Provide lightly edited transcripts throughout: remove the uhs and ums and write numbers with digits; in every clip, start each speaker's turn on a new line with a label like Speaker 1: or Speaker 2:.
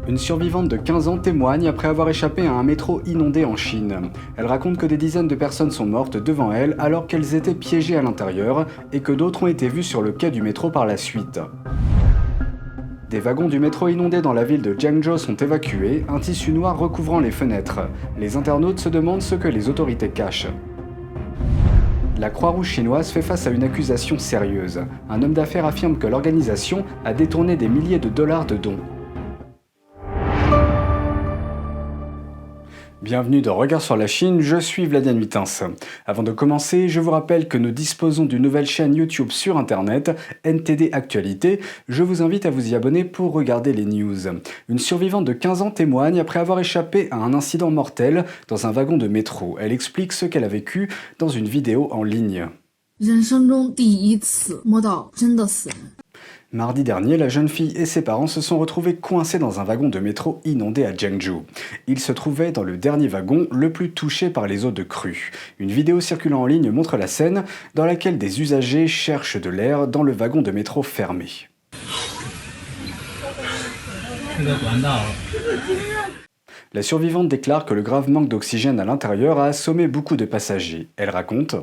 Speaker 1: Une survivante de 15 ans témoigne après avoir échappé à un métro inondé en Chine. Elle raconte que des dizaines de personnes sont mortes devant elle alors qu'elles étaient piégées à l'intérieur et que d'autres ont été vues sur le quai du métro par la suite. Des wagons du métro inondés dans la ville de Jiangzhou sont évacués, un tissu noir recouvrant les fenêtres. Les internautes se demandent ce que les autorités cachent. La Croix-Rouge chinoise fait face à une accusation sérieuse. Un homme d'affaires affirme que l'organisation a détourné des milliers de dollars de dons. Bienvenue dans Regard sur la Chine, je suis Vladimir Mitens. Avant de commencer, je vous rappelle que nous disposons d'une nouvelle chaîne YouTube sur Internet, NTD Actualité. Je vous invite à vous y abonner pour regarder les news. Une survivante de 15 ans témoigne après avoir échappé à un incident mortel dans un wagon de métro. Elle explique ce qu'elle a vécu dans une vidéo en ligne.
Speaker 2: 人生中第一次摸到真的死人。
Speaker 1: Mardi dernier, la jeune fille et ses parents se sont retrouvés coincés dans un wagon de métro inondé à Jiangzhou. Ils se trouvaient dans le dernier wagon, le plus touché par les eaux de crue. Une vidéo circulant en ligne montre la scène dans laquelle des usagers cherchent de l'air dans le wagon de métro fermé. La survivante déclare que le grave manque d'oxygène à l'intérieur a assommé beaucoup de passagers. Elle raconte: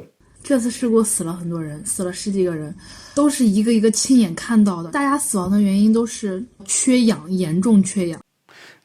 Speaker 2: 这次事故死了很多人，死了10几个人，都是一个一个亲眼看到的。大家死亡的原因都是缺氧，严重缺氧。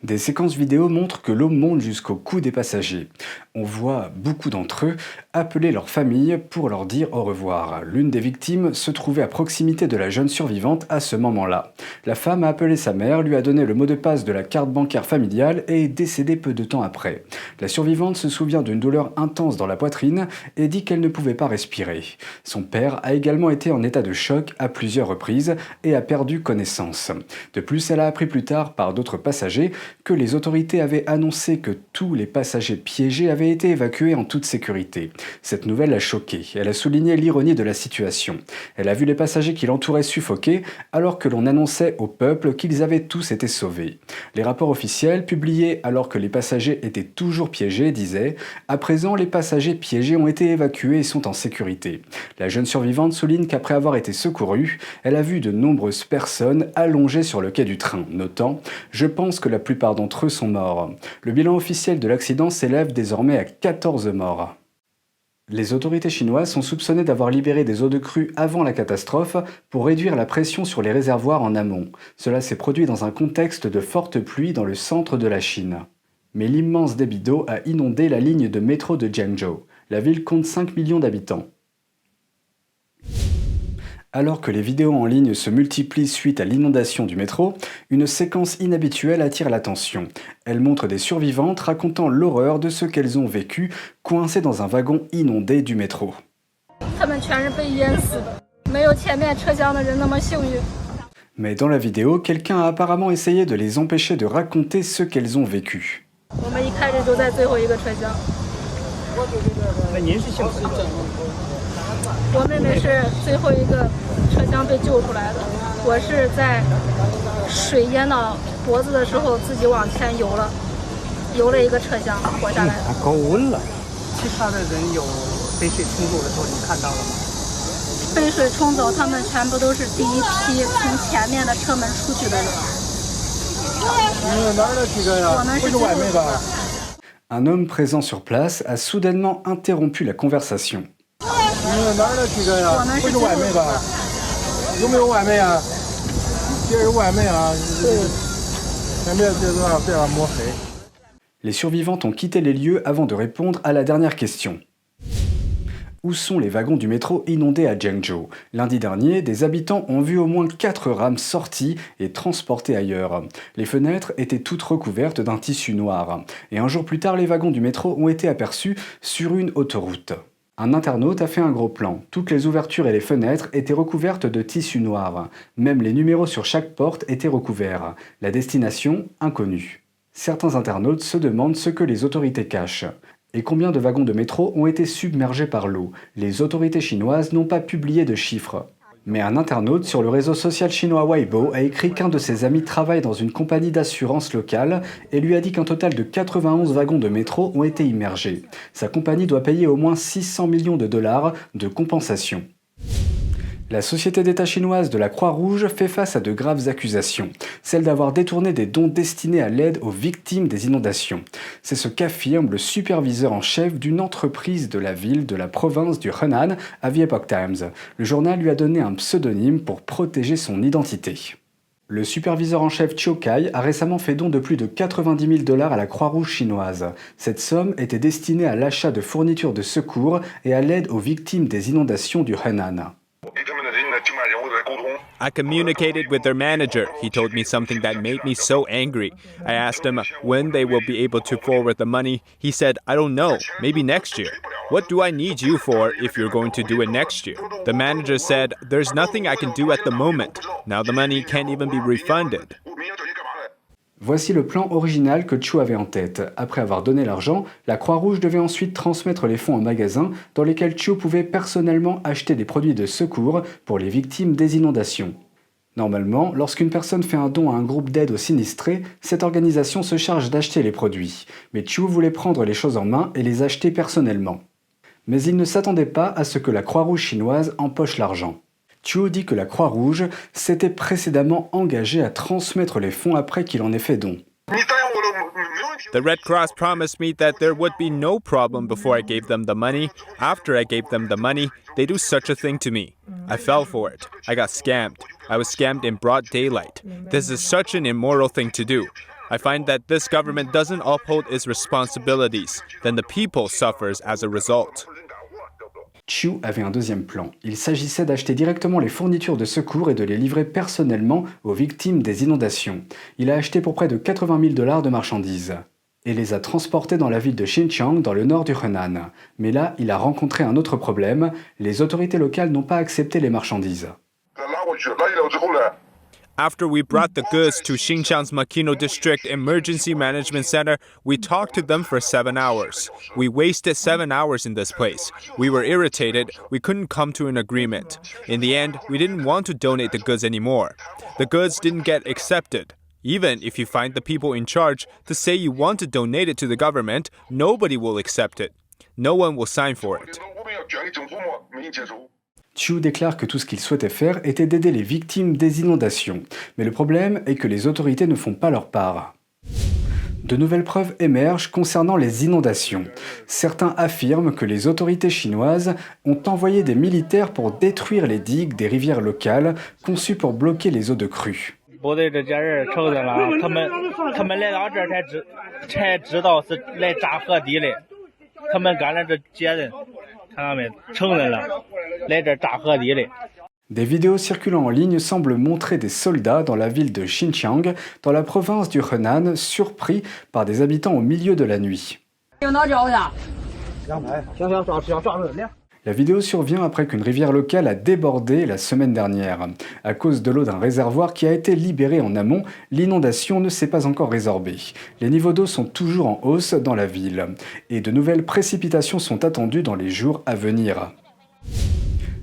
Speaker 1: Des séquences vidéo montrent que l'eau monte jusqu'au cou des passagers. On voit beaucoup d'entre eux appeler leur famille pour leur dire au revoir. L'une des victimes se trouvait à proximité de la jeune survivante à ce moment-là. La femme a appelé sa mère, lui a donné le mot de passe de la carte bancaire familiale et est décédée peu de temps après. La survivante se souvient d'une douleur intense dans la poitrine et dit qu'elle ne pouvait pas respirer. Son père a également été en état de choc à plusieurs reprises et a perdu connaissance. De plus, elle a appris plus tard par d'autres passagers que les autorités avaient annoncé que tous les passagers piégés avaient été évacués en toute sécurité. Cette nouvelle l'a choquée. Elle a souligné l'ironie de la situation. Elle a vu les passagers qui l'entouraient suffoquer alors que l'on annonçait au peuple qu'ils avaient tous été sauvés. Les rapports officiels, publiés alors que les passagers étaient toujours piégés, disaient « À présent, les passagers piégés ont été évacués et sont en sécurité ». La jeune survivante souligne qu'après avoir été secourue, elle a vu de nombreuses personnes allongées sur le quai du train, notant « Je pense que la plupart d'entre eux sont morts ». Le bilan officiel de l'accident s'élève désormais à 14 morts. Les autorités chinoises sont soupçonnées d'avoir libéré des eaux de crue avant la catastrophe pour réduire la pression sur les réservoirs en amont. Cela s'est produit dans un contexte de fortes pluies dans le centre de la Chine. Mais l'immense débit d'eau a inondé la ligne de métro de Jiangzhou. La ville compte 5 millions d'habitants. Alors que les vidéos en ligne se multiplient suite à l'inondation du métro, une séquence inhabituelle attire l'attention. Elle montre des survivantes racontant l'horreur de ce qu'elles ont vécu, coincées dans un wagon inondé du métro. Mais dans la vidéo, quelqu'un a apparemment essayé de les empêcher de raconter ce qu'elles ont vécu. Un homme présent sur place a soudainement interrompu la conversation. Les survivantes ont quitté les lieux avant de répondre à la dernière question. Où sont les wagons du métro inondés à Jiangzhou? Lundi dernier, des habitants ont vu au moins 4 rames sorties et transportées ailleurs. Les fenêtres étaient toutes recouvertes d'un tissu noir. Et un jour plus tard, les wagons du métro ont été aperçus sur une autoroute. Un internaute a fait un gros plan. Toutes les ouvertures et les fenêtres étaient recouvertes de tissu noir. Même les numéros sur chaque porte étaient recouverts. La destination, inconnue. Certains internautes se demandent ce que les autorités cachent. Et combien de wagons de métro ont été submergés par l'eau? Les autorités chinoises n'ont pas publié de chiffres. Mais un internaute sur le réseau social chinois Weibo a écrit qu'un de ses amis travaille dans une compagnie d'assurance locale et lui a dit qu'un total de 91 wagons de métro ont été immergés. Sa compagnie doit payer au moins 600 millions de dollars de compensation. La société d'État chinoise de la Croix-Rouge fait face à de graves accusations, celle d'avoir détourné des dons destinés à l'aide aux victimes des inondations. C'est ce qu'affirme le superviseur en chef d'une entreprise de la ville de la province du Henan à The Epoch Times. Le journal lui a donné un pseudonyme pour protéger son identité. Le superviseur en chef Chiu Kai a récemment fait don de plus de 90 000 $ à la Croix-Rouge chinoise. Cette somme était destinée à l'achat de fournitures de secours et à l'aide aux victimes des inondations du Henan.
Speaker 3: I communicated with their manager. He told me something that made me so angry. I asked him when they will be able to forward the money. He said, I don't know, maybe next year. What do I need you for if you're going to do it next year? The manager said, there's nothing I can do at the moment. Now the money can't even be refunded.
Speaker 1: Voici le plan original que Chiu avait en tête. Après avoir donné l'argent, la Croix-Rouge devait ensuite transmettre les fonds en magasin dans lesquels Chiu pouvait personnellement acheter des produits de secours pour les victimes des inondations. Normalement, lorsqu'une personne fait un don à un groupe d'aide aux sinistrés, cette organisation se charge d'acheter les produits. Mais Chiu voulait prendre les choses en main et les acheter personnellement. Mais il ne s'attendait pas à ce que la Croix-Rouge chinoise empoche l'argent. Chiu dit que la Croix-Rouge s'était précédemment engagée à transmettre les fonds après qu'il en ait fait don.
Speaker 3: The Red Cross promised me that there would be no problem before I gave them the money. After I gave them the money, they do such a thing to me. I fell for it. I got scammed. I was scammed in broad daylight. This is such an immoral thing to do. I find that this government doesn't uphold its responsibilities. Then the people suffers as a result.
Speaker 1: Chiu avait un deuxième plan. Il s'agissait d'acheter directement les fournitures de secours et de les livrer personnellement aux victimes des inondations. Il a acheté pour près de 80 000 $ de marchandises et les a transportées dans la ville de Xinjiang, dans le nord du Henan. Mais là, il a rencontré un autre problème. Les autorités locales n'ont pas accepté les marchandises.
Speaker 3: After we brought the goods to Xinjiang's Makino District Emergency Management Center, we talked to them for 7 hours. We wasted 7 hours in this place. We were irritated. We couldn't come to an agreement. In the end, we didn't want to donate the goods anymore. The goods didn't get accepted. Even if you find the people in charge to say you want to donate it to the government, nobody will accept it. No one will sign for it.
Speaker 1: Chiu déclare que tout ce qu'il souhaitait faire était d'aider les victimes des inondations. Mais le problème est que les autorités ne font pas leur part. De nouvelles preuves émergent concernant les inondations. Certains affirment que les autorités chinoises ont envoyé des militaires pour détruire les digues des rivières locales conçues pour bloquer les eaux de crue. Des vidéos circulant en ligne semblent montrer des soldats dans la ville de Xinjiang, dans la province du Henan, surpris par des habitants au milieu de la nuit. La vidéo survient après qu'une rivière locale a débordé la semaine dernière. À cause de l'eau d'un réservoir qui a été libéré en amont, l'inondation ne s'est pas encore résorbée. Les niveaux d'eau sont toujours en hausse dans la ville et de nouvelles précipitations sont attendues dans les jours à venir.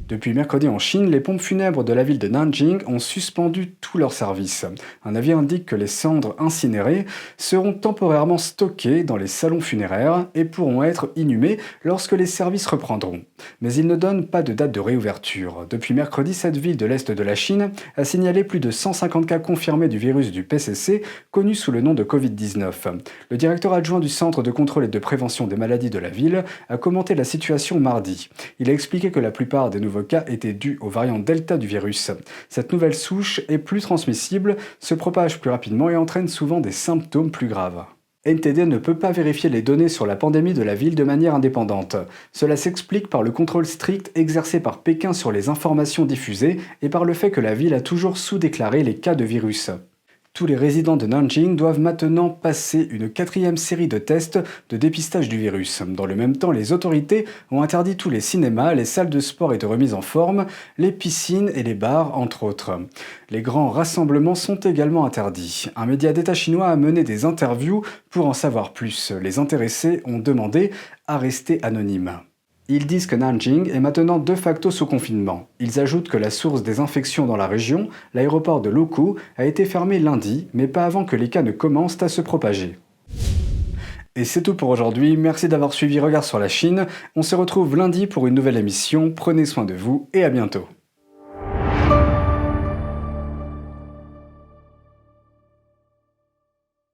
Speaker 1: Depuis mercredi en Chine, les pompes funèbres de la ville de Nanjing ont suspendu tous leurs services. Un avis indique que les cendres incinérées seront temporairement stockées dans les salons funéraires et pourront être inhumées lorsque les services reprendront. Mais il ne donne pas de date de réouverture. Depuis mercredi, cette ville de l'Est de la Chine a signalé plus de 150 cas confirmés du virus du PCC, connu sous le nom de Covid-19. Le directeur adjoint du Centre de contrôle et de prévention des maladies de la ville a commenté la situation mardi. Il a expliqué que la plupart des nouveaux cas étaient dus au variant Delta du virus. Cette nouvelle souche est plus transmissible, se propage plus rapidement et entraîne souvent des symptômes plus graves. NTD ne peut pas vérifier les données sur la pandémie de la ville de manière indépendante. Cela s'explique par le contrôle strict exercé par Pékin sur les informations diffusées et par le fait que la ville a toujours sous-déclaré les cas de virus. Tous les résidents de Nanjing doivent maintenant passer une 4e série de tests de dépistage du virus. Dans le même temps, les autorités ont interdit tous les cinémas, les salles de sport et de remise en forme, les piscines et les bars, entre autres. Les grands rassemblements sont également interdits. Un média d'État chinois a mené des interviews pour en savoir plus. Les intéressés ont demandé à rester anonymes. Ils disent que Nanjing est maintenant de facto sous confinement. Ils ajoutent que la source des infections dans la région, l'aéroport de Lukou, a été fermé lundi, mais pas avant que les cas ne commencent à se propager. Et c'est tout pour aujourd'hui, merci d'avoir suivi Regard sur la Chine. On se retrouve lundi pour une nouvelle émission, prenez soin de vous et à bientôt.